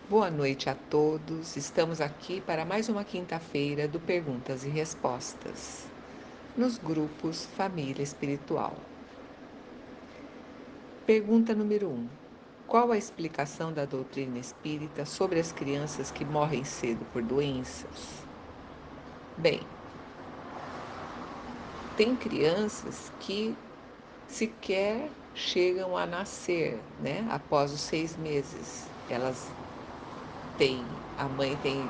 Boa noite a todos. Estamos aqui para mais uma quinta-feira do Perguntas e Respostas, nos grupos Família Espiritual. Pergunta número 1. Qual a explicação da doutrina espírita sobre as crianças que morrem cedo por doenças? Bem, tem crianças que sequer chegam a nascer, né? Após os 6 meses. A mãe tem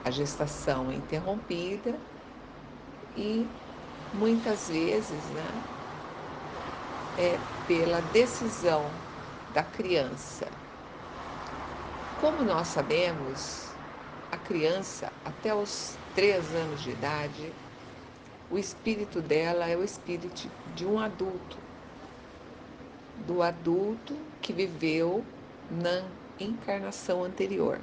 a gestação interrompida e muitas vezes, né, é pela decisão da criança. Como nós sabemos, a criança, até os 3 anos de idade, o espírito dela é o espírito de um adulto, do adulto que viveu na encarnação anterior.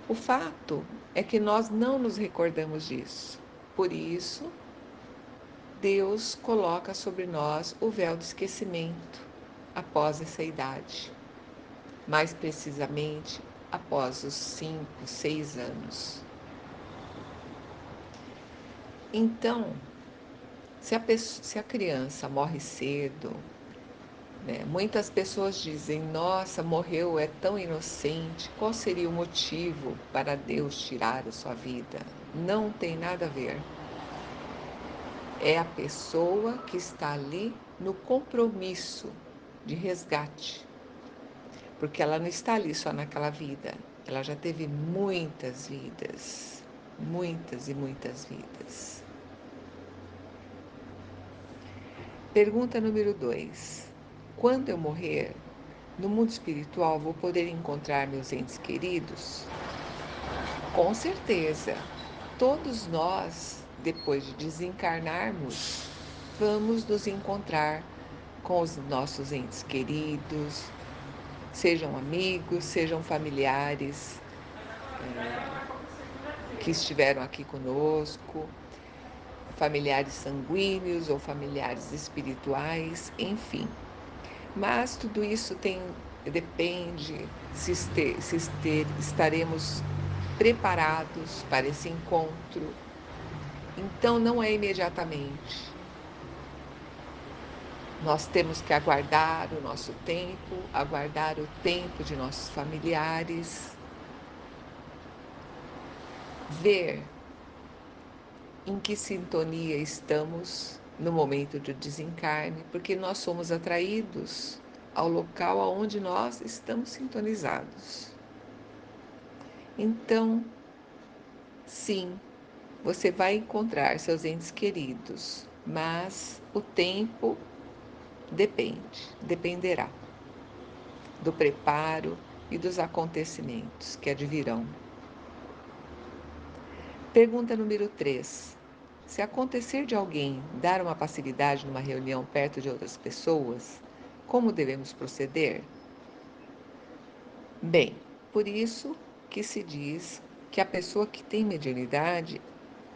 O fato é que nós não nos recordamos disso. Por isso, Deus coloca sobre nós o véu do esquecimento após essa idade, mais precisamente após os 5, 6 anos. Então, se a criança morre cedo, né, muitas pessoas dizem: nossa, morreu, é tão inocente, qual seria o motivo para Deus tirar a sua vida? Não tem nada a ver. É a pessoa que está ali no compromisso de resgate, porque ela não está ali só naquela vida, ela já teve muitas vidas, muitas e muitas vidas. Pergunta número 2. Quando eu morrer, no mundo espiritual vou poder encontrar meus entes queridos? Com certeza. Todos nós, depois de desencarnarmos, vamos nos encontrar com os nossos entes queridos, sejam amigos, sejam familiares, que estiveram aqui conosco, familiares sanguíneos ou familiares espirituais, enfim. Mas tudo isso depende se estaremos preparados para esse encontro. Então não é imediatamente. Nós temos que aguardar o nosso tempo, aguardar o tempo de nossos familiares, ver em que sintonia estamos no momento do desencarne, porque nós somos atraídos ao local aonde nós estamos sintonizados. Então, sim, você vai encontrar seus entes queridos, mas o tempo dependerá do preparo e dos acontecimentos que advirão. Pergunta número 3. Se acontecer de alguém dar uma passividade numa reunião perto de outras pessoas, como devemos proceder? Bem, por isso que se diz que a pessoa que tem mediunidade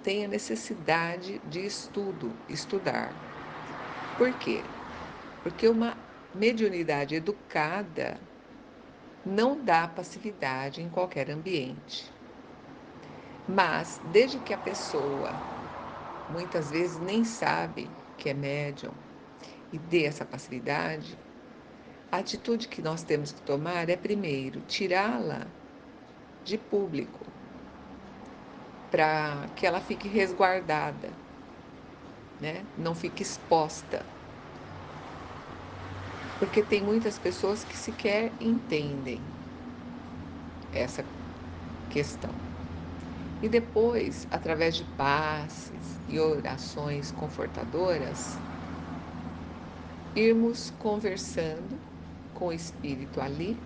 tem a necessidade de estudar. Por quê? Porque uma mediunidade educada não dá passividade em qualquer ambiente. Mas, desde que a pessoa muitas vezes nem sabe que é médium e dê essa passividade, a atitude que nós temos que tomar é, primeiro, tirá-la de público, para que ela fique resguardada, né? Não fique exposta. Porque tem muitas pessoas que sequer entendem essa questão. E depois, através de passes e orações confortadoras, irmos conversando com o espírito ali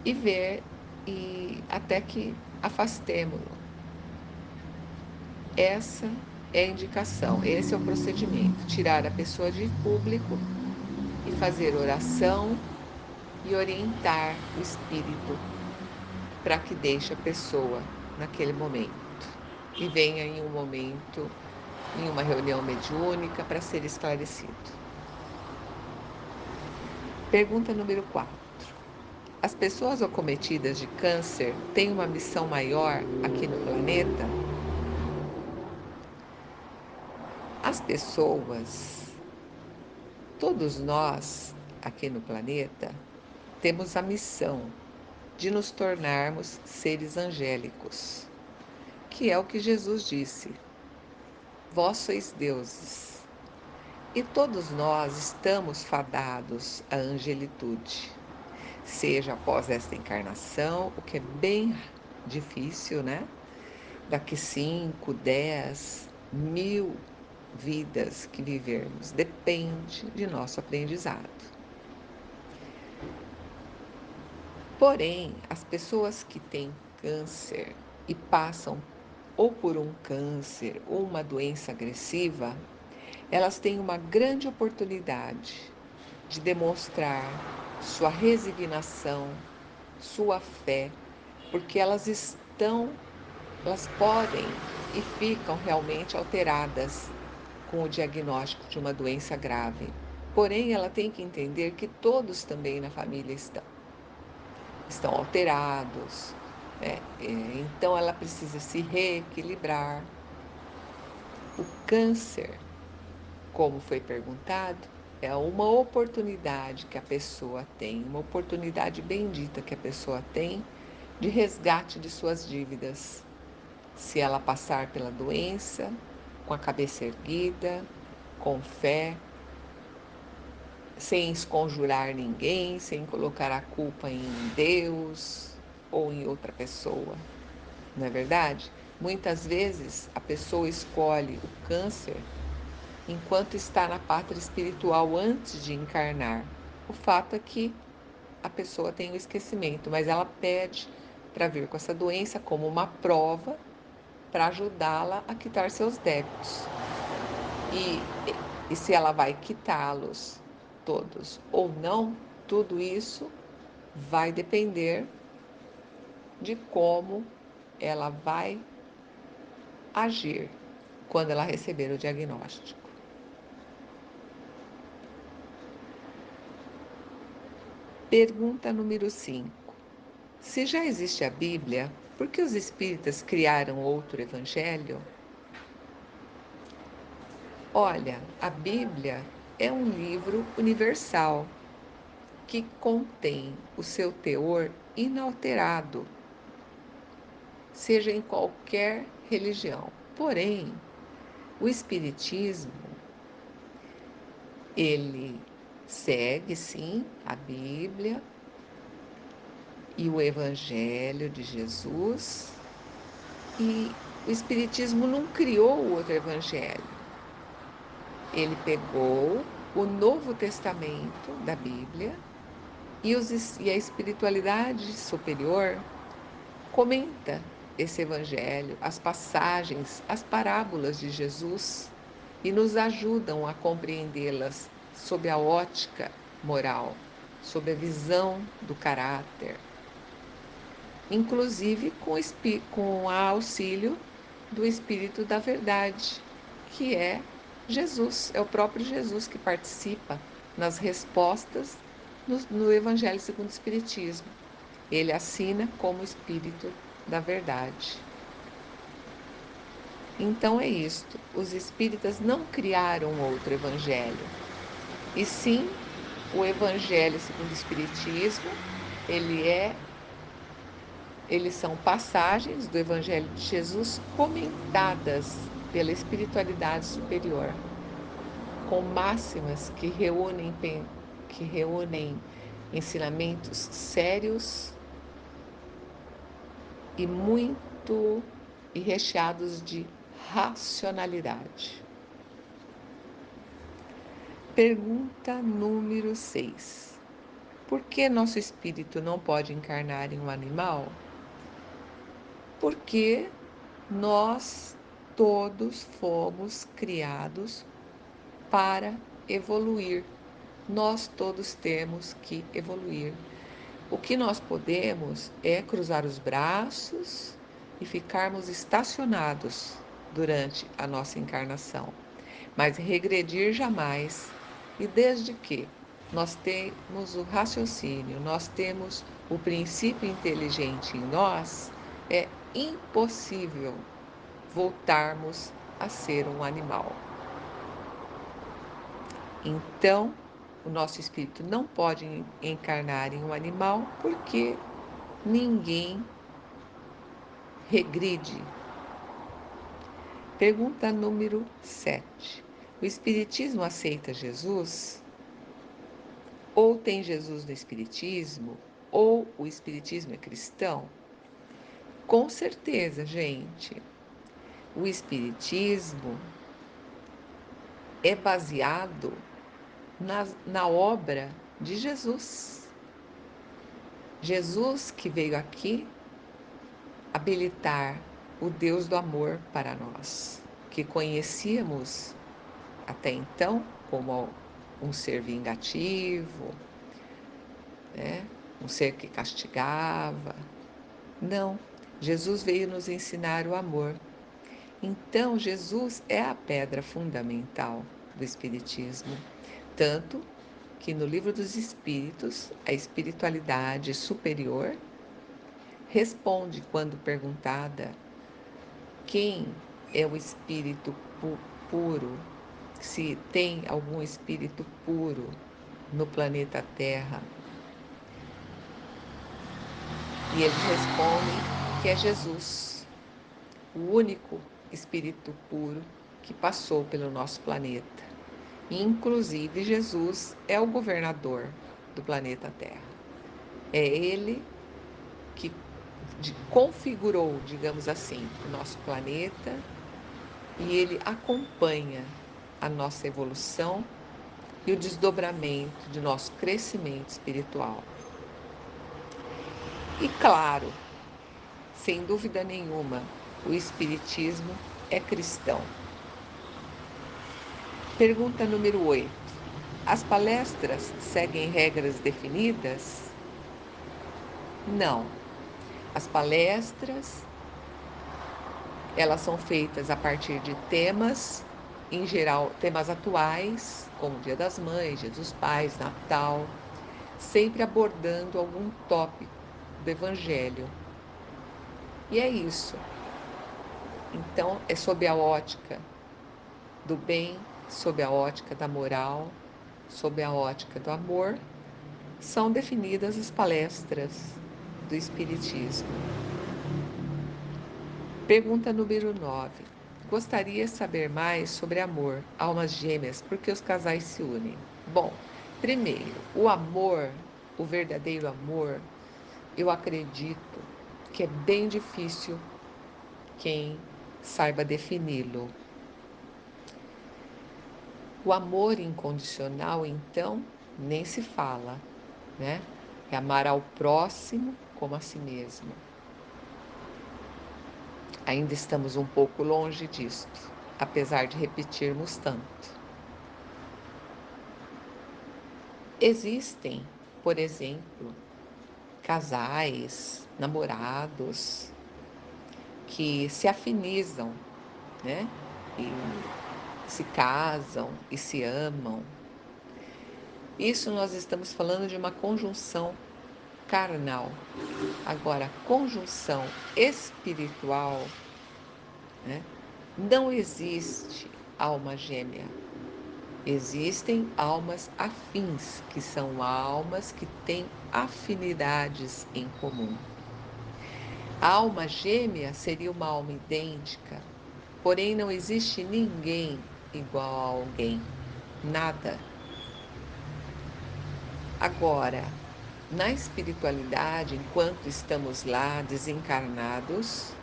e ver até que afastemo-lo. Essa é a indicação, esse é o procedimento: tirar a pessoa de público e fazer oração e orientar o espírito para que deixe a pessoa naquele momento e venha em um momento, em uma reunião mediúnica, para ser esclarecido. Pergunta número 4. As pessoas acometidas de câncer têm uma missão maior aqui no planeta? As pessoas, todos nós aqui no planeta, temos a missão de nos tornarmos seres angélicos, que é o que Jesus disse: vós sois deuses. E todos nós estamos fadados à angelitude, seja após esta encarnação, o que é bem difícil, né? Daqui 5, 10, 1000 vidas que vivermos, depende de nosso aprendizado. Porém, as pessoas que têm câncer e passam ou por um câncer ou uma doença agressiva, elas têm uma grande oportunidade de demonstrar sua resignação, sua fé, porque elas podem e ficam realmente alteradas com o diagnóstico de uma doença grave. Porém, ela tem que entender que todos também na família estão alterados, né? Então ela precisa se reequilibrar. O câncer, como foi perguntado, é uma oportunidade que a pessoa tem, uma oportunidade bendita que a pessoa tem de resgate de suas dívidas. Se ela passar pela doença, com a cabeça erguida, com fé, sem esconjurar ninguém, sem colocar a culpa em Deus ou em outra pessoa, não é verdade? Muitas vezes a pessoa escolhe o câncer enquanto está na pátria espiritual antes de encarnar. O fato é que a pessoa tem o esquecimento, mas ela pede para vir com essa doença como uma prova para ajudá-la a quitar seus débitos. E se ela vai quitá-los todos ou não, tudo isso vai depender de como ela vai agir quando ela receber o diagnóstico. Pergunta número 5. Se já existe a Bíblia, por que os espíritas criaram outro evangelho? Olha, a Bíblia é um livro universal que contém o seu teor inalterado, seja em qualquer religião. Porém, o Espiritismo, ele segue, sim, a Bíblia e o Evangelho de Jesus, e o Espiritismo não criou o outro Evangelho. Ele pegou o Novo Testamento da Bíblia e a espiritualidade superior comenta esse evangelho, as passagens, as parábolas de Jesus e nos ajudam a compreendê-las sob a ótica moral, sob a visão do caráter, inclusive com a auxílio do Espírito da Verdade, que é Jesus, é o próprio Jesus que participa nas respostas no Evangelho segundo o Espiritismo. Ele assina como Espírito da Verdade. Então é isto, os espíritas não criaram outro evangelho, e sim o Evangelho segundo o Espiritismo, eles são passagens do Evangelho de Jesus comentadas pela espiritualidade superior, com máximas que reúnem ensinamentos sérios e muito e recheados de racionalidade. Pergunta número 6. Por que nosso espírito não pode encarnar em um animal? Porque nós todos fomos criados para evoluir. Nós todos temos que evoluir. O que nós podemos é cruzar os braços e ficarmos estacionados durante a nossa encarnação, mas regredir jamais. E desde que nós temos o raciocínio, nós temos o princípio inteligente em nós, é impossível voltarmos a ser um animal. Então, o nosso espírito não pode encarnar em um animal porque ninguém regride. Pergunta número 7. O Espiritismo aceita Jesus? Ou tem Jesus no Espiritismo? Ou o Espiritismo é cristão? Com certeza, gente. O Espiritismo é baseado na obra de Jesus. Jesus que veio aqui habilitar o Deus do amor para nós, que conhecíamos até então como um ser vingativo, né? Um ser que castigava. Não, Jesus veio nos ensinar o amor. Então, Jesus é a pedra fundamental do Espiritismo, tanto que no Livro dos Espíritos, a espiritualidade superior responde quando perguntada quem é o espírito puro, se tem algum espírito puro no planeta Terra. E eles respondem que é Jesus, o único espírito puro que passou pelo nosso planeta. Inclusive, Jesus é o governador do planeta Terra. É ele que configurou, digamos assim, o nosso planeta e ele acompanha a nossa evolução e o desdobramento de nosso crescimento espiritual. E claro, sem dúvida nenhuma, o Espiritismo é cristão. Pergunta número 8. As palestras seguem regras definidas? Não. As palestras, elas são feitas a partir de temas, em geral, temas atuais, como Dia das Mães, Dia dos Pais, Natal, sempre abordando algum tópico do Evangelho. E é isso. Então, é sob a ótica do bem, sob a ótica da moral, sob a ótica do amor, são definidas as palestras do Espiritismo. Pergunta número 9. Gostaria de saber mais sobre amor, almas gêmeas, por que os casais se unem? Bom, primeiro, o amor, o verdadeiro amor, eu acredito que é bem difícil quem saiba defini-lo. O amor incondicional, então, nem se fala, né? É amar ao próximo como a si mesmo. Ainda estamos um pouco longe disto, apesar de repetirmos tanto. Existem, por exemplo, casais, namorados, que se afinizam, né? E se casam e se amam. Isso nós estamos falando de uma conjunção carnal. Agora, conjunção espiritual, né? Não existe alma gêmea. Existem almas afins, que são almas que têm afinidades em comum. A alma gêmea seria uma alma idêntica, porém não existe ninguém igual a alguém. Nada. Agora, na espiritualidade, enquanto estamos lá desencarnados,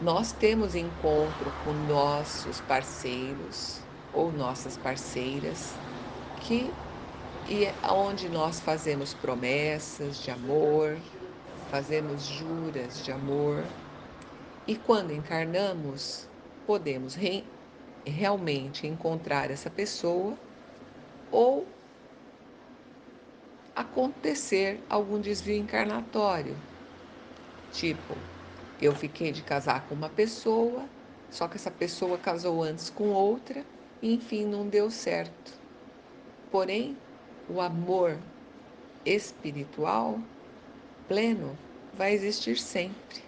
nós temos encontro com nossos parceiros ou nossas parceiras, que e onde nós fazemos promessas de amor, fazemos juras de amor, e quando encarnamos, podemos realmente encontrar essa pessoa ou acontecer algum desvio encarnatório. Tipo, eu fiquei de casar com uma pessoa, só que essa pessoa casou antes com outra, e enfim, não deu certo. Porém, o amor espiritual pleno vai existir sempre.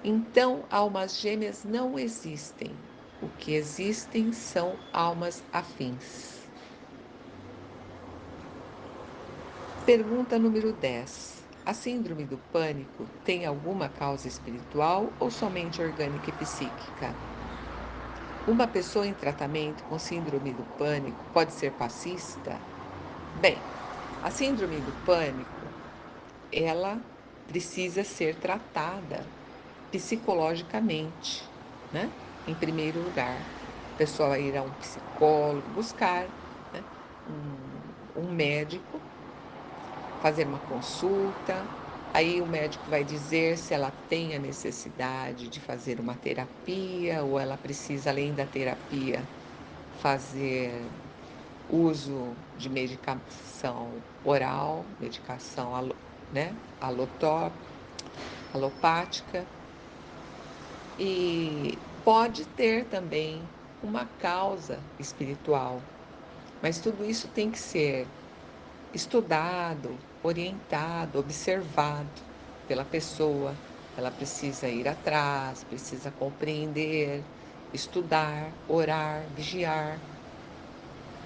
Então, almas gêmeas não existem. O que existem são almas afins. Pergunta número 10. A síndrome do pânico tem alguma causa espiritual ou somente orgânica e psíquica? Uma pessoa em tratamento com síndrome do pânico pode ser passista? Bem, a síndrome do pânico, ela precisa ser tratada psicologicamente, né? Em primeiro lugar, a pessoa vai ir a um psicólogo, buscar, né, um médico, fazer uma consulta. Aí o médico vai dizer se ela tem a necessidade de fazer uma terapia ou ela precisa, além da terapia, fazer uso de medicação oral, medicação, né, alopática, e pode ter também uma causa espiritual, mas tudo isso tem que ser estudado, orientado, observado pela pessoa. Ela precisa ir atrás, precisa compreender, estudar, orar, vigiar.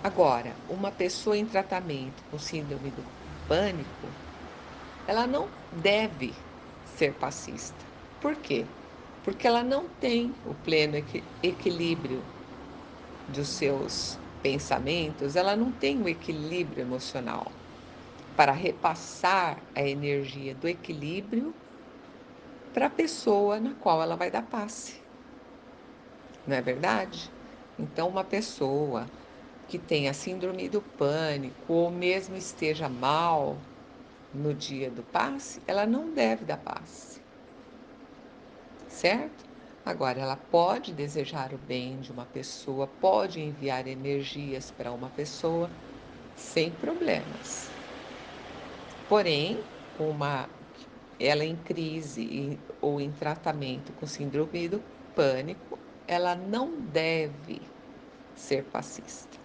Agora, uma pessoa em tratamento com síndrome do pânico, ela não deve ser passista. Por quê? Porque ela não tem o pleno equilíbrio dos seus pensamentos, ela não tem o equilíbrio emocional para repassar a energia do equilíbrio para a pessoa na qual ela vai dar passe. Não é verdade? Então, uma pessoa que tenha síndrome do pânico ou mesmo esteja mal no dia do passe, ela não deve dar passe, certo? Agora, ela pode desejar o bem de uma pessoa, pode enviar energias para uma pessoa sem problemas. Porém, ela em crise ou em tratamento com síndrome do pânico, ela não deve ser passista.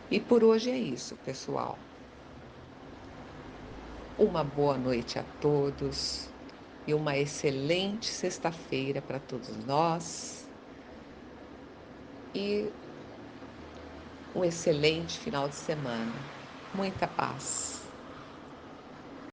E por hoje é isso, pessoal. Uma boa noite a todos e uma excelente sexta-feira para todos nós e um excelente final de semana. Muita paz.